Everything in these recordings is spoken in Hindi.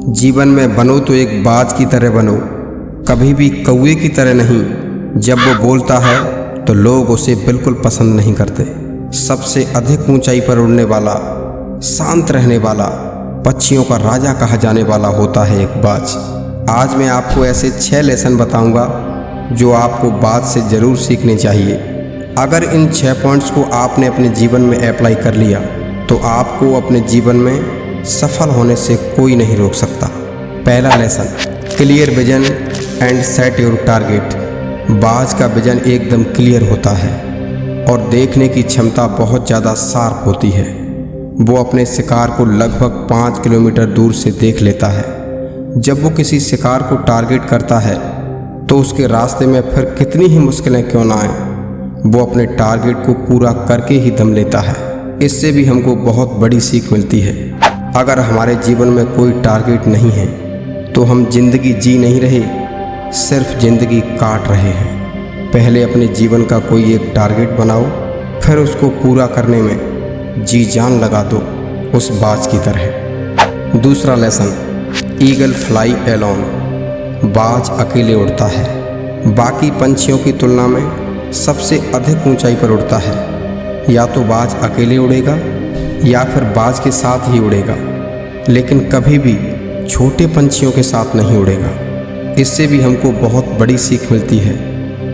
जीवन में बनो तो एक बाज की तरह बनो, कभी भी कौवे की तरह नहीं। जब वो बोलता है तो लोग उसे बिल्कुल पसंद नहीं करते। सबसे अधिक ऊंचाई पर उड़ने वाला, शांत रहने वाला, पक्षियों का राजा कहा जाने वाला होता है एक बाज। आज मैं आपको ऐसे 6 लेसन बताऊंगा जो आपको बाज से ज़रूर सीखने चाहिए। अगर इन 6 पॉइंट्स को आपने अपने जीवन में अप्लाई कर लिया तो आपको अपने जीवन में सफल होने से कोई नहीं रोक सकता। पहला lesson, clear vision and set your target. बाज का विजन एकदम क्लियर होता है और देखने की क्षमता बहुत ज़्यादा शार्प होती है। वो अपने शिकार को लगभग 5 किलोमीटर दूर से देख लेता है। जब वो किसी शिकार को टारगेट करता है तो उसके रास्ते में फिर कितनी ही मुश्किलें क्यों ना आए, वो अपने टारगेट को पूरा करके ही दम लेता है। इससे भी हमको बहुत बड़ी सीख मिलती है। अगर हमारे जीवन में कोई टारगेट नहीं है तो हम जिंदगी जी नहीं रहे, सिर्फ जिंदगी काट रहे हैं। पहले अपने जीवन का कोई एक टारगेट बनाओ, फिर उसको पूरा करने में जी जान लगा दो, उस बाज की तरह। दूसरा लेसन, ईगल फ्लाई एलोन। बाज अकेले उड़ता है, बाकी पंछियों की तुलना में सबसे अधिक ऊंचाई पर उड़ता है। या तो बाज अकेले उड़ेगा या फिर बाज के साथ ही उड़ेगा, लेकिन कभी भी छोटे पंछियों के साथ नहीं उड़ेगा। इससे भी हमको बहुत बड़ी सीख मिलती है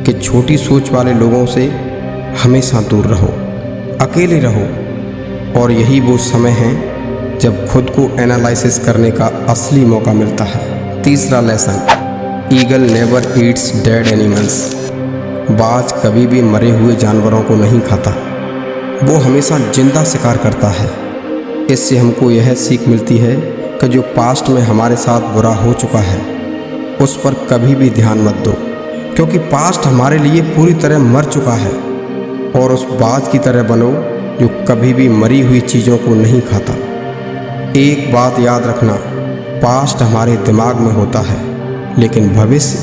कि छोटी सोच वाले लोगों से हमेशा दूर रहो, अकेले रहो। और यही वो समय है जब खुद को एनालिसिस करने का असली मौका मिलता है। तीसरा lesson, eagle never Yeats dead animals. बाज कभी भी मरे हुए जानवरों को नहीं खाता, वो हमेशा जिंदा शिकार करता है। इससे हमको यह सीख मिलती है कि जो पास्ट में हमारे साथ बुरा हो चुका है उस पर कभी भी ध्यान मत दो, क्योंकि पास्ट हमारे लिए पूरी तरह मर चुका है। और उस बाज की तरह बनो जो कभी भी मरी हुई चीज़ों को नहीं खाता। एक बात याद रखना, पास्ट हमारे दिमाग में होता है लेकिन भविष्य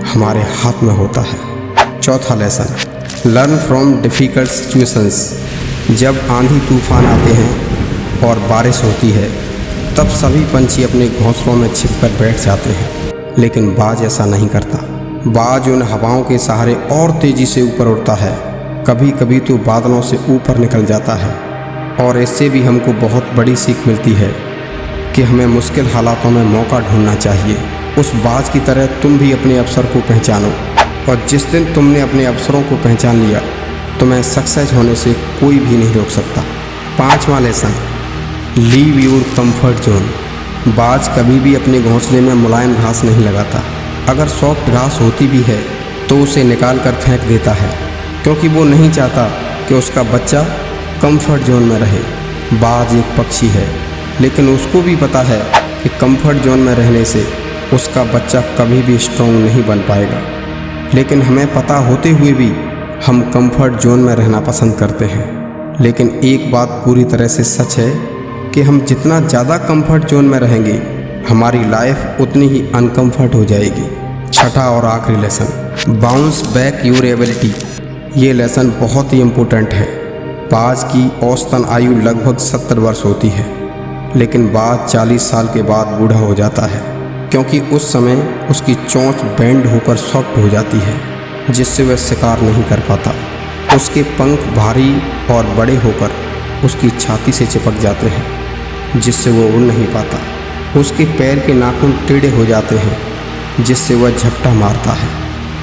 हमारे हाथ में होता है। चौथा lesson, learn from difficult situations. जब आंधी तूफान आते हैं और बारिश होती है तब सभी पंछी अपने घोंसलों में छिपकर बैठ जाते हैं, लेकिन बाज ऐसा नहीं करता। बाज उन हवाओं के सहारे और तेज़ी से ऊपर उड़ता है, कभी कभी तो बादलों से ऊपर निकल जाता है। और इससे भी हमको बहुत बड़ी सीख मिलती है कि हमें मुश्किल हालातों में मौका ढूंढना चाहिए। उस बाज की तरह तुम भी अपने अवसर को पहचानो, और जिस दिन तुमने अपने अवसरों को पहचान लिया तुम्हें सक्सेस होने से कोई भी नहीं रोक सकता। पांचवा lesson, leave your comfort zone. बाज कभी भी अपने घोंसले में मुलायम घास नहीं लगाता। अगर सॉफ्ट घास होती भी है तो उसे निकाल कर फेंक देता है, क्योंकि वो नहीं चाहता कि उसका बच्चा कंफर्ट जोन में रहे। बाज एक पक्षी है, लेकिन उसको भी पता है कि कंफर्ट जोन में रहने से उसका बच्चा कभी भी स्ट्रॉन्ग नहीं बन पाएगा। लेकिन हमें पता होते हुए भी हम कंफर्ट जोन में रहना पसंद करते हैं। लेकिन एक बात पूरी तरह से सच है कि हम जितना ज़्यादा कंफर्ट जोन में रहेंगे हमारी लाइफ उतनी ही अनकंफर्ट हो जाएगी। छठा और आखिरी lesson, bounce back your ability. ये लेसन बहुत ही इम्पोर्टेंट है। बाज की औसतन आयु लगभग 70 वर्ष होती है, लेकिन बाज 40 साल के बाद बूढ़ा हो जाता है, क्योंकि उस समय उसकी चोंच बेंड होकर सॉफ्ट हो जाती है, जिससे वह शिकार नहीं कर पाता। उसके पंख भारी और बड़े होकर उसकी छाती से चिपक जाते हैं, जिससे वो उड़ नहीं पाता। उसके पैर के नाखून टेढ़े हो जाते हैं, जिससे वह झपटा मारता है।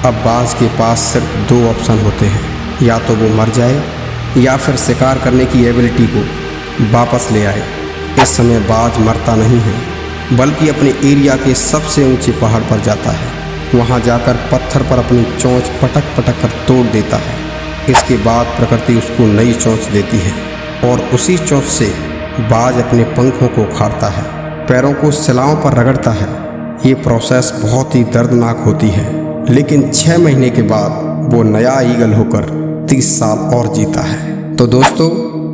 अब बाज के पास सिर्फ 2 ऑप्शन होते हैं, या तो वो मर जाए या फिर शिकार करने की एबिलिटी को वापस ले आए। इस समय बाज मरता नहीं है, बल्कि अपने एरिया के सबसे ऊंचे पहाड़ पर जाता है। वहां जाकर पत्थर पर अपनी चोंच पटक पटक कर तोड़ देता है। इसके बाद प्रकृति उसको नई चोंच देती है और उसी चोंच से बाज अपने पंखों को उखाड़ता है, पैरों को शिलाओं पर रगड़ता है। ये प्रोसेस बहुत ही दर्दनाक होती है, लेकिन 6 महीने के बाद वो नया ईगल होकर 30 साल और जीता है। तो दोस्तों,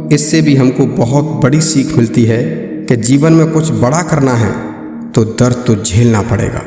इससे भी हमको बहुत बड़ी सीख मिलती है कि जीवन में कुछ बड़ा करना है तो दर्द तो झेलना पड़ेगा।